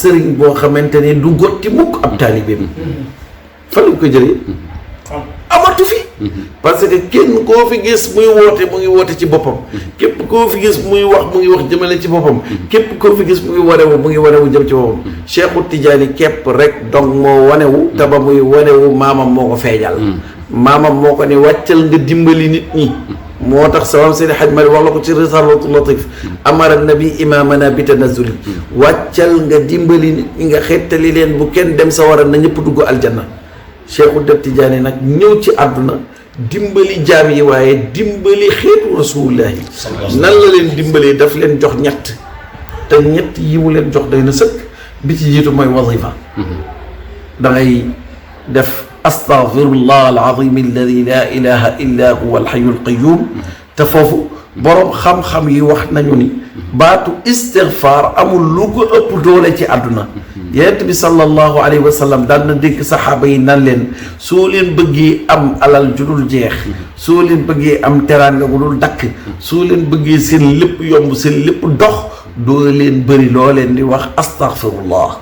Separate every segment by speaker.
Speaker 1: sëriñ boo xamante ni du gotti mukk ab taalibeem fan lañ ko jëlee amatu fi parce que kenn koo fi gis muy woote mu ngi woote ci boppam képp koo fi gis muy wax mu ngi wax jëmale ci boppam képp koo fi gis mu ngi wanewu jëm ci boppam Cheikhu Tidiane képp rek donc moo wanewu te ba muy wanewu maamam moo ko feeñal maamam moo ko ne wàccal nga dimbali nit ñi moo tax sama Seydi Hadj Malick wax la ko ci Risalatul Latif amara nabi imamana bi tanazuli wàccal nga dimbali nit ñi nga xettali leen bu kenn dem sa war a na ñëpp dugg aljanna Cheikhu Tidiane nag ñëw ci àdduna dimbali jaam yi waaye dimbali xeetu rasulullahi nan la leen dimbalee daf leen jox ñett te ñett yi mu leen jox day na sëkk bi ci jiitu mooy wazifa da ngay def astaghfirullah alazim alladi la ilaha illa huwa alhayu alqayum te foofu boroom xam-xam yi wax nañu ni baatu istighfar amul lu ko ëpp doole ci àdduna yonent bi sallallahu alayhi wa sallam daan na dénk saxaaba yi nan leen soo leen bëggee am alal ju dul jeex soo leen bëggee am teraanga gu dul dakk soo leen bëggee seen lépp yomb seen lépp dox doo leen bëri loo leen di wax astaghfirullah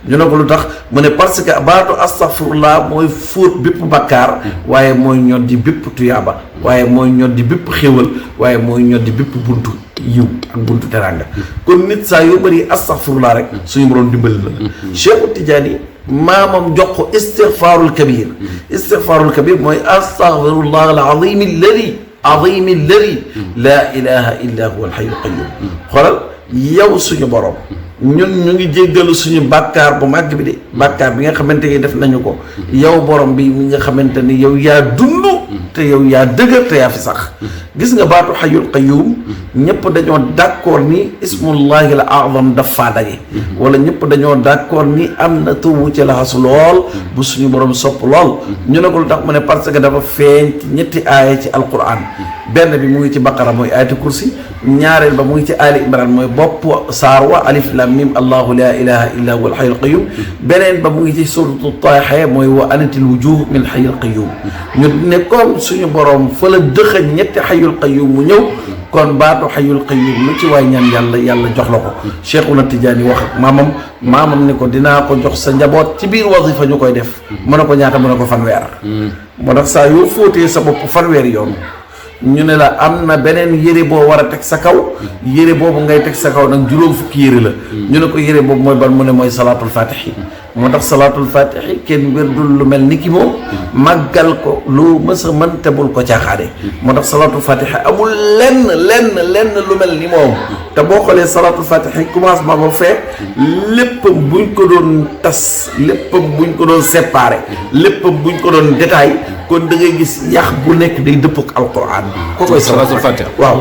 Speaker 1: ñu ne ko lu tax mu ne parce que baatu astaghfirullah mooy fóot bépp bakkaar waaye mooy ñoddi bépp tuyaaba waaye mooy ñoddi bépp xéwal waaye mooy ñoddi bépp buntu yiw ak buntu teranga kon nit saa yoo bëri astaghfirullah rek suñu borom dimbali la Cheikhu Tidiane maamam jox ko istighfarul kabir mooy astaghfirullah al-azim alladi la ilaha illa huwa al-hayyul qayyum xoolal yow suñu borom ñun ñu ngi jéggalu suñu bàkkaar bu màgg bi de bàkkaar bi nga xamante ni def nañu ko yow borom bi mi nga xamante ni yow yaa dund te yow yaa dëgër te yaa fi sax gis nga baatu xayul qayyum ñëpp dañoo d'accord ni ismullahi al a'zam daf faa daje wala ñëpp dañoo d'accord ni am na tuwu ci laxasu lool bu suñu borom sopp lool ñu ne ko lu tax mu ne parce que dafa feeñ ci ñetti aaya ci alquran benn bi mu ngi ci baqara mooy ayatu kursi ñaareel ba mu ngi ci ali imran mooy bopp saar wa alif lam mim allahu la ilaha illa huwa al hayyul qayyum beneen ba mu ngi ci suratu taaha mooy wa anatil wujuh min hayyul qayyum ñu ne comme suñu borom fa la dëxëñ ñetti hayyul qayyum mu ñëw kon baatu hayyul qayyum lu ci waay ñaan yàlla jox la ko Cheikhuna Tidiane wax ak maamam ni ko dinaa ko jox sa njaboot ci biir wasifa ñu koy def mu ne ko ñaata mu ne ko fanweer moo tax saa yoo fóotee sa bopp fanweer yoon ñu ne la am na beneen yére boo war a teg sa kaw yére boobu ngay teg sa kaw nag juróom fukki yére la ñu ne ko yére boobu mooy ban mu ne mooy salaatul fatixi moo tax salaatul fatixi kenn wérdul lu mel ni ki moom màggal ko lu mës a mën te bul ko caaxaane moo tax salaatul fatixi amul lenn lu mel ni moom te boo xoolee salaatul fatixi commencement ba fee léppam buñ ko doon tas léppam buñ ko doon séparé léppam buñ ko doon détail kon da ngay gis yax bu nekk day dëpp ak alquran ko koy salaatul fatixi waaw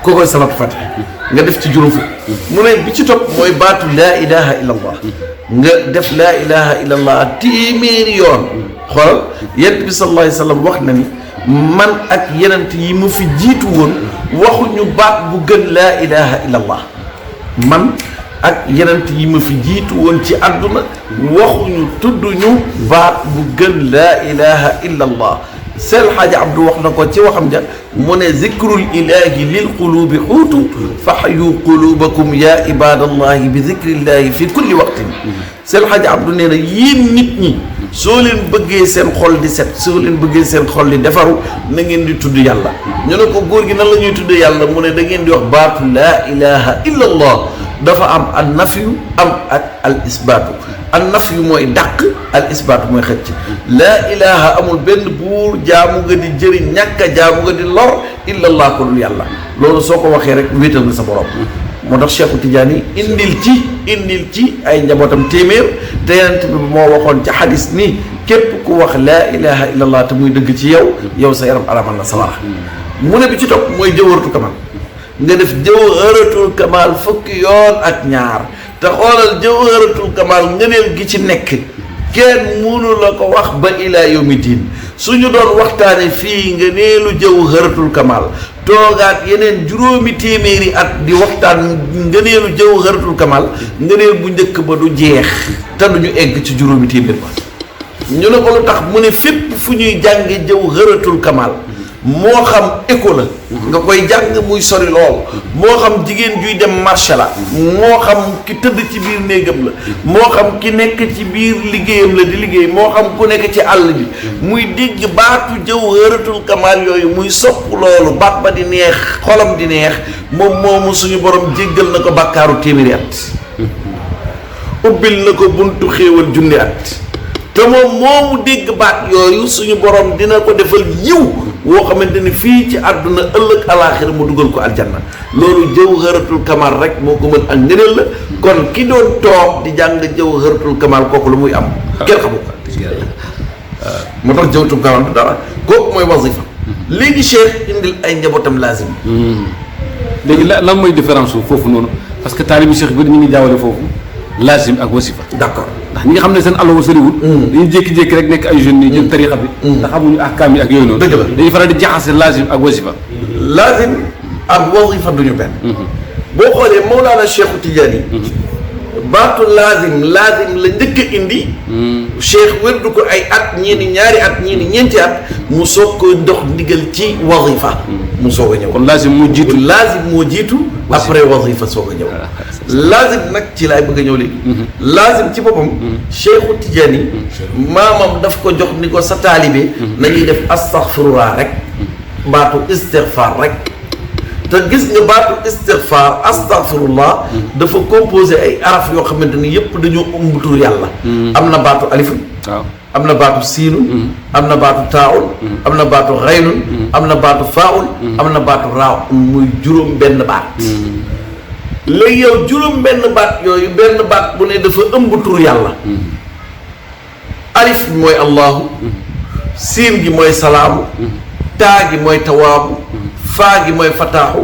Speaker 1: ko koy salaatul fatixi nga def ci juróom fukk mu ne bi ci topp mooy baatu laa ilaha illa allah nga def laa ilaha illa allah téeméeri yoon xoolal yonent bi sallallahu alayhi wa sallam wax na ni man ak yenent yi mu fi jiitu woon waxuñu baat bu gën laa ilaha illa allah man ak yenent yi ma fi jiitu woon ci àdduna waxuñu tudduñu baat bu gën laa ilaha illa allah Seydi Hadji Abdou wax na ko ci waxam ja mu ne zikrul ilahi lil qulubi xuutu fa xayu qulubakum ya ibadallahi bi zikrillahi fi kulli waqtin Seydi Hadji Abdou nee na yéen nit ñi soo leen bëggee seen xol di set soo leen bëggee seen xol di defaru na ngeen di tudd yàlla ñu ne ko góor gi nan la ñuy tudd yàlla mu ne da ngeen di wax baatu laa ilaha illa allah dafa am an nafyu am ak al isbaatu an nafyu mooy dàq al isbaatu mooy xëcc laa ilaha amul benn buur jaamu nga di jëriñ ñàkk a jaamu nga di lor illa allah ko dul yàlla loolu soo ko waxee rek wéetal nga sa borom moo tax Cheikhu Tidiane indil ci ay njabootam téeméer te yonent bi moo waxoon ci xadis ni képp ku wax laa ilaha illa allah te muy dëgg ci yow sa yaram aramal na sawara mu ne bi ci topp mooy jawharatul kamal nga def jawharatul kamal fukki yoon ak ñaar te xoolal jawharatul kamal ngëneel gi ci nekk kenn mënu la ko wax ba ilaa yawmi diin suñu doon waxtaane fii ngëneelu jawharatul kamal toogaat yeneen juróomi téeméeri at di waxtaan ngëneelu jawharatul kamal ngëneel bu njëkk ba du jeex te duñu egg ci juróomi téeméer ba ñu ne ko lu tax mu ne fépp fu ñuy jànge jawharatul kamal moo xam école la nga koy jàng muy sori lool moo xam jigéen juy dem marché la moo xam ki tëdd ci biir néegam la moo xam ki nekk ci biir liggéeyam la di liggéey moo xam ku nekk ci àll bi muy dégg baatu jawharatul kamal yooyu muy sopp loolu baat ba di neex xolam di neex moom moomu suñu borom jéggal na ko bàkkaaru téeméeri at ubbil na ko buntu xéewal junni at te moom moomu dégg baat yooyu suñu borom dina ko defal yiw woo xamante ni fii ci àdduna ëllëg alaaxira mu dugal ko aljanna loolu jawharatul kamal rek moo ko mën ak ngëneel la kon ki doon toog di jàng jawharatul kamal kooku lu muy am kenn xamu ko moo tax jawharatul kamal du dara kooku mooy wasifa léegi cheikh indil ay njabootam lazim
Speaker 2: léegi lan mooy différence foofu noonu parce que taalibi cheikh bi ñu ngi jaawale foofu lazim ak wasifa
Speaker 1: d'accord
Speaker 2: ndax ñi nga xam ne seen allo soriwul dañuy jékki-jékki rek nekk ay jeunes yi jël tarixa bi ndax xamuñu ahkaam yi ak yooyu noonu
Speaker 1: dëgg la
Speaker 2: dañuy faral di jaxase lazim ak wasifa
Speaker 1: lazim ak wasifa duñu benn boo xoolee Mawlana Cheikhu Tidiane baatu lazim la njëkk a indi cheikh wérdu ko ay at ñii ni ñaari at ñii ni ñeenti at mu soog ko dox ndigal ci wasifa mu soog a ñëw
Speaker 2: kon lazim
Speaker 1: moo jiitu après wasifa soog a ñëw lazim nag ci laay bëgg a ñëw léegi lazim ci boppam Cheikhu Tidiane maamam daf ko jox ni ko sa taalibe nañuy def astaghfirullah rek baatu istighfar rek te gis nga baatu istighfar astaghfirullah dafa composé ay araf yoo xamante ni yëpp dañoo ëmb tur yàlla am na baatu alifun
Speaker 2: waaw
Speaker 1: am na baatu siinun am na baatu taawun am na baatu xaynun am na baatu faawun am na baatu raaw muy juróom benn baat léegi yow juróom benn baat yooyu benn baat bu ne dafa ëmb tur yàlla alif bi mooy allahu siin gi mooy salaamu taa gi mooy tawaabu faa gi mooy fataaxu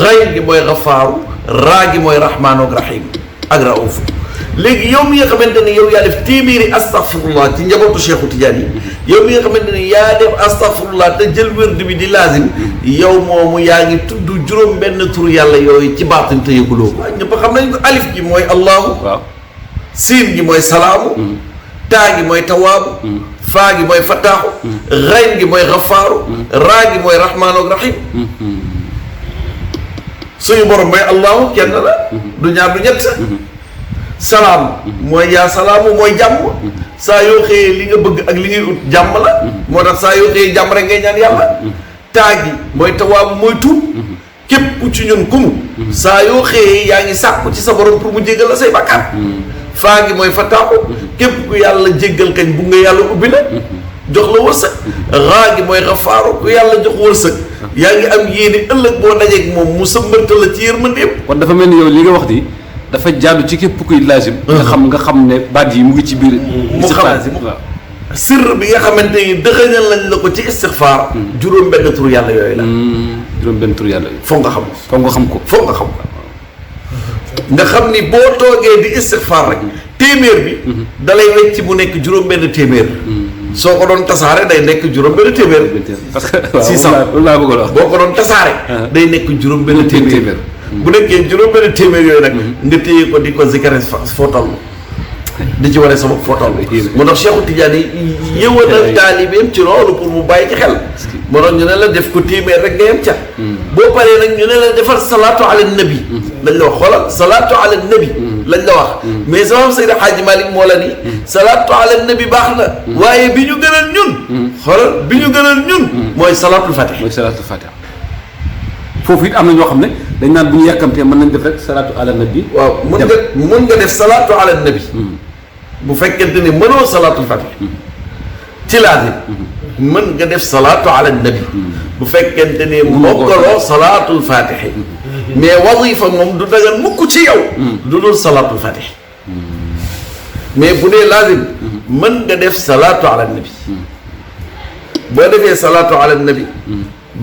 Speaker 1: xayn gi mooy xafaaru raa gi mooy rahmaanu ak rahim ak raufu léegi yow mi nga xamante ni yow yaa def téeméeri astaghfirullah ci njabootu Cheikhu Tidiane yi yow mi nga xamante ni yaa def astaghfirullah te jël wérdu bi di lazim yow moomu yaa ngi tudd juróom benn tur yàlla yooyu ci baatin te yëguloo ko ñëpp xam nañ ko alif gi mooy allahu
Speaker 2: waaw
Speaker 1: siin gi mooy salaamu taa gi mooy tawaabu faa gi mooy fataaxu xayn gi mooy xafaaru raa gi mooy rahmaanu ak rahim suñu borom mooy allahu kenn la du ñaar du ñett salaam mooy yaa salaamu mooy jàmm saa yoo xëyee li nga bëgg ak li ngay ut jàmm la moo tax saa yoo xëyee jàmm rek ngay ñaan yàlla taa gi mooy tawaabu mooy tuub képp ku ci ñun kumu saa yoo xëyee yaa ngi sàkku ci sa borom pour mu jéggal la say bàkkaar faa gi mooy fataaxu képp ku yàlla jéggal kañ bu nga yàlla ubbi la jox la wërsëg raa gi mooy xafaaru ku yàlla jox wërsëg yaa ngi am yéene ëllëg boo dajeeg moom mu sëmbërta la ci yërmandeem
Speaker 2: kon dafa mel ni yow li nga wax di dafa jaadu ci képp kuy lazim nga xam ne baat yi mu ngi ci biir
Speaker 1: mu xam sirr bi nga xamante ni dëxëñal lañ la ko ci istixfaar juróom benn tur yàlla yooyu la
Speaker 2: juróom benn tur yàlla yooyu
Speaker 1: foog nga xam ko
Speaker 2: foog nga xam ko
Speaker 1: nga xam ni boo toogee di istixfaar rek téeméer bi dalay wecc mu nekk juróom benn téeméer soo ko doon tasaare day nekk juróom benn téeméer
Speaker 2: parce que waaw
Speaker 1: 600
Speaker 2: loolu laa bëggoon wax
Speaker 1: boo ko doon tasaare day nekk juróom benn téeméer bu nekkee juróom benn téeméer yooyu nag nga téye ko di ko zikare foo toll di ci wane sama foo toll moo tax Cheikhu Tidiane yëwanal taalibeem ci loolu pour mu bàyyi ci xel moo tax ñu ne la def ko téeméer rek nga yem ca boo paree nag ñu ne la defal salaatu ala nabi lañ la wax xoolal salaatu ala nabi lañ la wax mais sama Seydi Hadji Malick moo la ni salaatu ala nabi baax na waaye bi ñu gënal ñun xoolal bi ñu gënal ñun mooy salaatul fatih
Speaker 2: foofu it am na ñoo xam ne dañ naan bu ñu yàkkamtee mën nañ def rek salaatu ala nabi
Speaker 1: waaw mën nga def salaatu ala nabi bu fekkente ni mënoo salaatul fatih ci laazim mën nga def salaatu ala nabi bu fekkente ni mokkaloo salaatul fatih mais wadifa moom du dagan mukk ci yow du dul salaatul fatih mais bu dee laazim mën nga def salaatu ala nabi boo defee salaatu ala nabi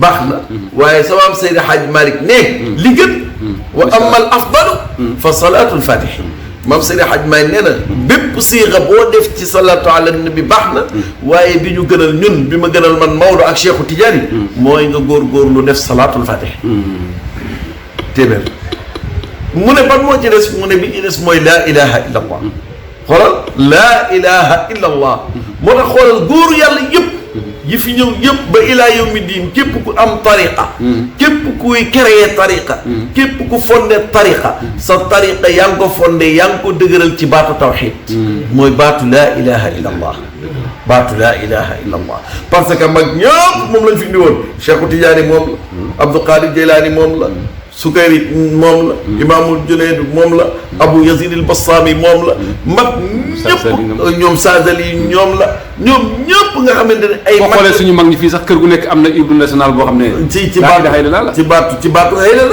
Speaker 1: baax na waaye sama am Seydi Hadj Malick ne li gën wa amma al afdalu fa salaatul fatih maam Seydi Hadj Malick nee na bépp siixa boo def ci salaatu ala nabi baax na waaye bi ñu gënal ñun bi ma gënal man Maodo ak Cheikhu Tidiane mooy nga góorgóorlu def salaatul fatih téeméer mu ne ban moo ci des mu ne bi ci des mooy laa ilaha illa allah xoolal laa ilaha illa allah moo tax xoolal góoru yàlla yëpp yi fi ñëw yëpp ba ilaa yawmi diin képp ku am tariqa képp kuy créer tariqa képp ku fondé tariqa sa tariqa yaa ngi ko fondé yaa ngi ko dëgëral ci baatu tawxid mooy baatu laa ilaha illa allah baatu laa ilaha illa allah parce que mag ñëpp moom lañ fi indi woon Cheikh Tidiane moom la Abdul Qadir Jeylaani moom la Sukayri moom la Imaamul Junayd moom la Abu Yazid al Bastami moom la mag ñëpp ñoom Saadali ñoom la ñoom ñëpp nga xamante ne ay
Speaker 2: boo xoolee suñu mag ñi fii sax kër gu nekk am na hymne national boo xam ne
Speaker 1: ci baatu xëy la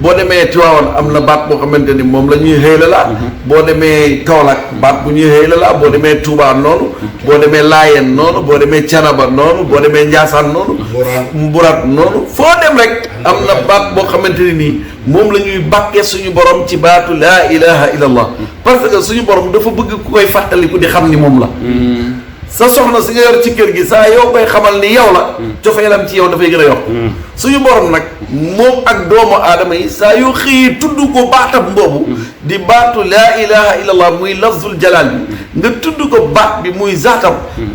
Speaker 1: boo demee Tiwaawan am na baat boo xamante ni moom la ñuy xëy la boo demee Kaolack baat bu ñuy xëy la boo demee Touba noonu boo demee Laayeen noonu boo demee Canaba noonu boo demee Njaasaan noonu Mburaat noonu foo dem rek am na baat boo xamante ni nii moom la ñuy bàkkee suñu borom ci baatu laa ilaha illa allah parce que suñu borom dafa bëgg ku koy fàttaliku di xam ni moom la sa soxna si nga yor ci kër gi saa yow koy xamal ni yow la cofeelam ci yow dafay gën a yokk suñu borom nag moom ak doomu aadama yi saa yoo xëyee tudd ko baatam boobu di baatu laa ilaha illa allah muy lafzul jalal bi nga tudd ko baat bi muy zaatam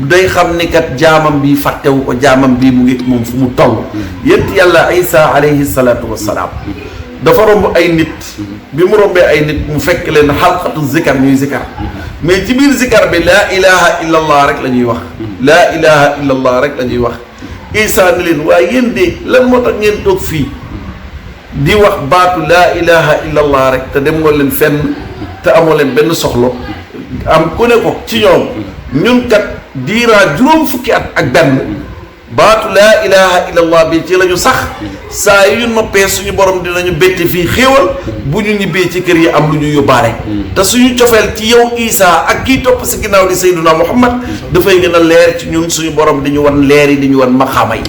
Speaker 1: day xam ni kat jaamam bi fàttewu ko jaamam bi mu ngi moom fu mu toll yent yàlla Isa alayhi salaatu wassalaam dafa romb ay nit bi mu rombee ay nit mu fekk leen xalqatu zikar ñuy zikar mais ci biir zikar bi laa ilaha illa allah rek la ñuy wax laa ilaha illa allah rek la ñuy wax Isa ni leen waaye yéen de lan moo tax ngeen toog fii di wax baatu laa ilaha illa allah rek te dem nga leen fenn te amoo leen benn soxlo am ku ne ko ci ñoom ñun kat diiraa juróom fukki at ak benn baatu laa ilaha illa allah bi ci la ñu sax saa yu noppee suñu borom dinañu bétti fii xéewal bu ñu ñibbee ci kër yi am lu ñu yóbbaale te suñu cofeel ci yow Isa ak kii topp si ginnaaw di Seydina Muhammad dafay gën a leer ci ñun suñu borom di ñu wan leer yi di ñu wan maxaama yi